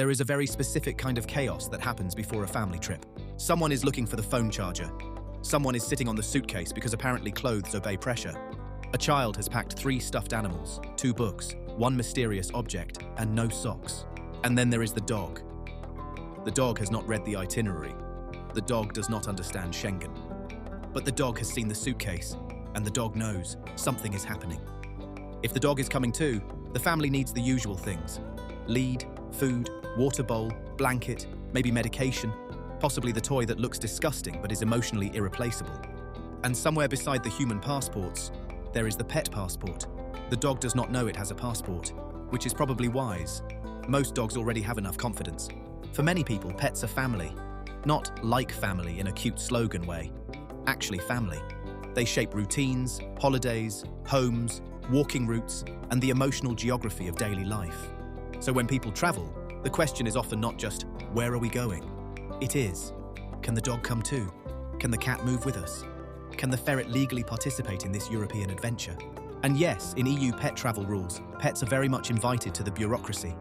There is a very specific kind of chaos that happens before a family trip. Someone is looking for the phone charger. Someone is sitting on the suitcase because apparently clothes obey pressure. A child has packed 3 stuffed animals, 2 books, 1 mysterious object, and no socks. And then there is the dog. The dog has not read the itinerary. The dog does not understand Schengen. But the dog has seen the suitcase, and the dog knows something is happening. If the dog is coming too, the family needs the usual things: lead, food, water bowl, blanket, maybe medication, possibly the toy that looks disgusting but is emotionally irreplaceable. And somewhere beside the human passports, there is the pet passport. The dog does not know it has a passport, which is probably wise. Most dogs already have enough confidence. For many people, pets are family. Not like family in a cute slogan way. Actually family. They shape routines, holidays, homes, walking routes, and the emotional geography of daily life. So when people travel, the question is often not just, where are we going? It is, can the dog come too? Can the cat move with us? Can the ferret legally participate in this European adventure? And yes, in EU pet travel rules, pets are very much invited to the bureaucracy.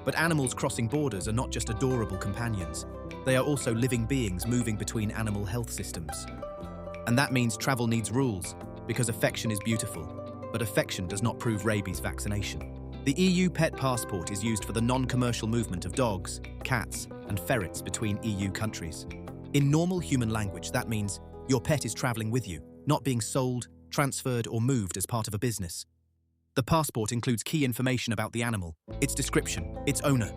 But animals crossing borders are not just adorable companions. They are also living beings moving between animal health systems. And that means travel needs rules, because affection is beautiful, but affection does not prove rabies vaccination. The EU pet passport is used for the non-commercial movement of dogs, cats, and ferrets between EU countries. In normal human language, that means your pet is traveling with you, not being sold, transferred, or moved as part of a business. The passport includes key information about the animal, its description, its owner,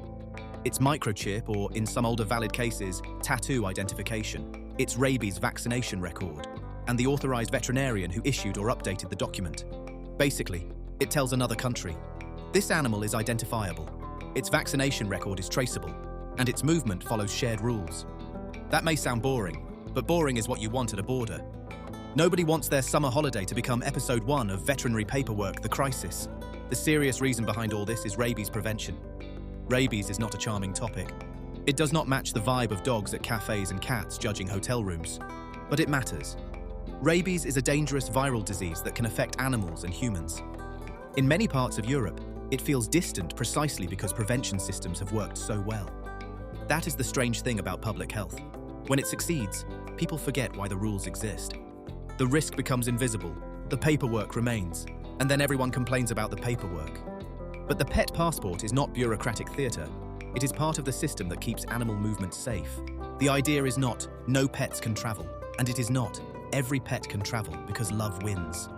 its microchip, or in some older valid cases, tattoo identification, its rabies vaccination record, and the authorized veterinarian who issued or updated the document. Basically, it tells another country, this animal is identifiable, its vaccination record is traceable, and its movement follows shared rules. That may sound boring, but boring is what you want at a border. Nobody wants their summer holiday to become episode 1 of veterinary paperwork, The Crisis. The serious reason behind all this is rabies prevention. Rabies is not a charming topic. It does not match the vibe of dogs at cafes and cats judging hotel rooms. But it matters. Rabies is a dangerous viral disease that can affect animals and humans. In many parts of Europe, it feels distant precisely because prevention systems have worked so well. That is the strange thing about public health. When it succeeds, people forget why the rules exist. The risk becomes invisible, the paperwork remains, and then everyone complains about the paperwork. But the pet passport is not bureaucratic theatre. It is part of the system that keeps animal movement safe. The idea is not, no pets can travel, and it is not, every pet can travel because love wins.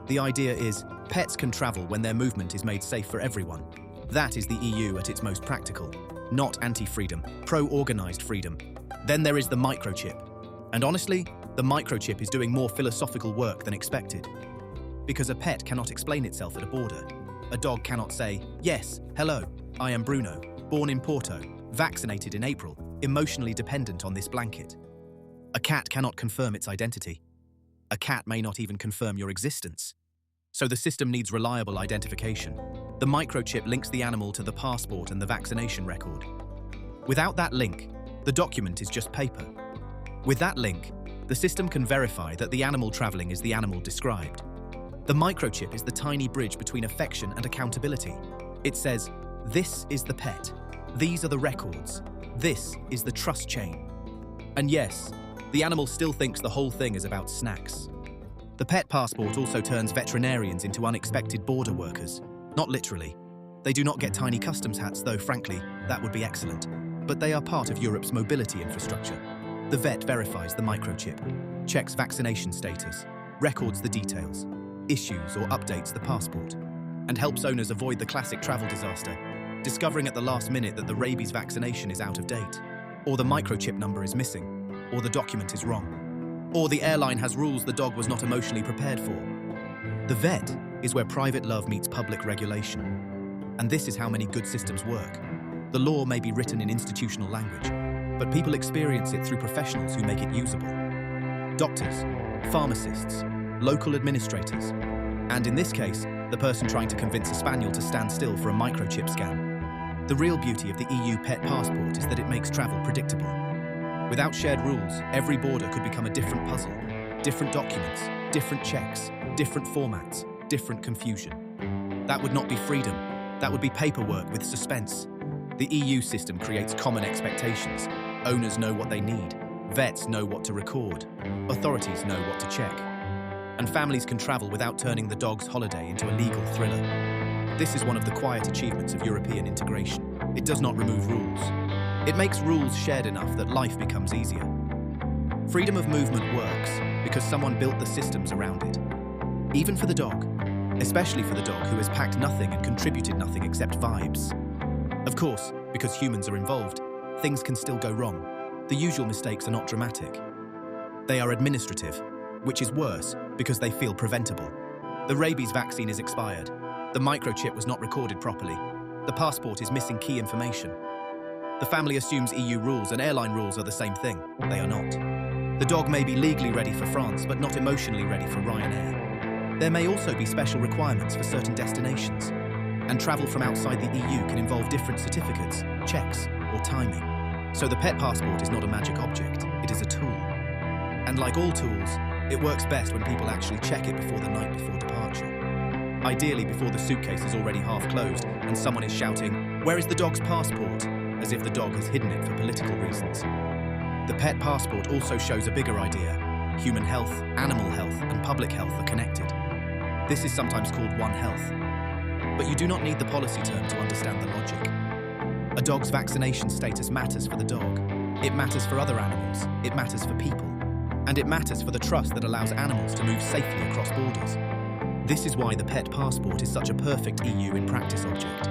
The idea is, pets can travel when their movement is made safe for everyone. That is the EU at its most practical. Not anti-freedom, pro-organised freedom. Then there is the microchip. And honestly, the microchip is doing more philosophical work than expected. Because a pet cannot explain itself at a border. A dog cannot say, yes, hello, I am Bruno, born in Porto, vaccinated in April, emotionally dependent on this blanket. A cat cannot confirm its identity. A cat may not even confirm your existence. So the system needs reliable identification. The microchip links the animal to the passport and the vaccination record. Without that link, the document is just paper. With that link, the system can verify that the animal traveling is the animal described. The microchip is the tiny bridge between affection and accountability. It says, this is the pet. These are the records. This is the trust chain. And yes, the animal still thinks the whole thing is about snacks. The pet passport also turns veterinarians into unexpected border workers. Not literally. They do not get tiny customs hats, though frankly, that would be excellent. But they are part of Europe's mobility infrastructure. The vet verifies the microchip, checks vaccination status, records the details, issues or updates the passport, and helps owners avoid the classic travel disaster, discovering at the last minute that the rabies vaccination is out of date, or the microchip number is missing, or the document is wrong, or the airline has rules the dog was not emotionally prepared for. The vet is where private love meets public regulation. And this is how many good systems work. The law may be written in institutional language, but people experience it through professionals who make it usable. Doctors, pharmacists, local administrators, and in this case, the person trying to convince a spaniel to stand still for a microchip scan. The real beauty of the EU pet passport is that it makes travel predictable. Without shared rules, every border could become a different puzzle. Different documents, different checks, different formats, different confusion. That would not be freedom. That would be paperwork with suspense. The EU system creates common expectations. Owners know what they need. Vets know what to record. Authorities know what to check. And families can travel without turning the dog's holiday into a legal thriller. This is one of the quiet achievements of European integration. It does not remove rules. It makes rules shared enough that life becomes easier. Freedom of movement works because someone built the systems around it. Even for the dog, especially for the dog who has packed nothing and contributed nothing except vibes. Of course, because humans are involved, things can still go wrong. The usual mistakes are not dramatic. They are administrative, which is worse because they feel preventable. The rabies vaccine is expired. The microchip was not recorded properly. The passport is missing key information. The family assumes EU rules and airline rules are the same thing. They are not. The dog may be legally ready for France, but not emotionally ready for Ryanair. There may also be special requirements for certain destinations. And travel from outside the EU can involve different certificates, checks, or timing. So the pet passport is not a magic object, it is a tool. And like all tools, it works best when people actually check it before the night before departure. Ideally before the suitcase is already half closed and someone is shouting, "Where is the dog's passport?" as if the dog has hidden it for political reasons. The pet passport also shows a bigger idea. Human health, animal health, and public health are connected. This is sometimes called One Health. But you do not need the policy term to understand the logic. A dog's vaccination status matters for the dog. It matters for other animals. It matters for people. And it matters for the trust that allows animals to move safely across borders. This is why the pet passport is such a perfect EU in practice object.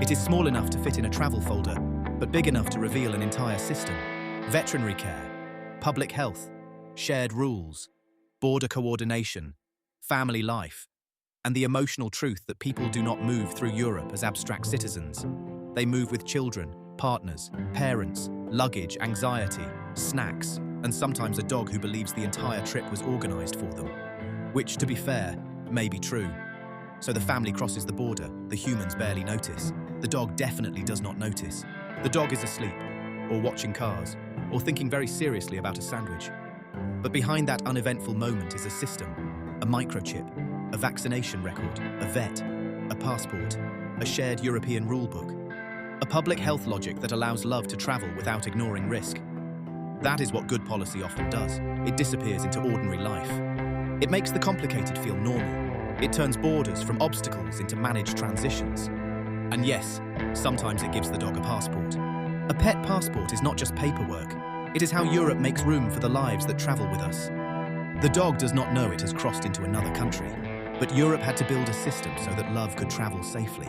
It is small enough to fit in a travel folder, but big enough to reveal an entire system. Veterinary care, public health, shared rules, border coordination, family life, and the emotional truth that people do not move through Europe as abstract citizens. They move with children, partners, parents, luggage, anxiety, snacks, and sometimes a dog who believes the entire trip was organized for them. Which, to be fair, may be true. So the family crosses the border, the humans barely notice. The dog definitely does not notice. The dog is asleep, or watching cars, or thinking very seriously about a sandwich. But behind that uneventful moment is a system, a microchip, a vaccination record, a vet, a passport, a shared European rulebook, a public health logic that allows love to travel without ignoring risk. That is what good policy often does. It disappears into ordinary life. It makes the complicated feel normal. It turns borders from obstacles into managed transitions. And yes, sometimes it gives the dog a passport. A pet passport is not just paperwork. It is how Europe makes room for the lives that travel with us. The dog does not know it has crossed into another country, but Europe had to build a system so that love could travel safely.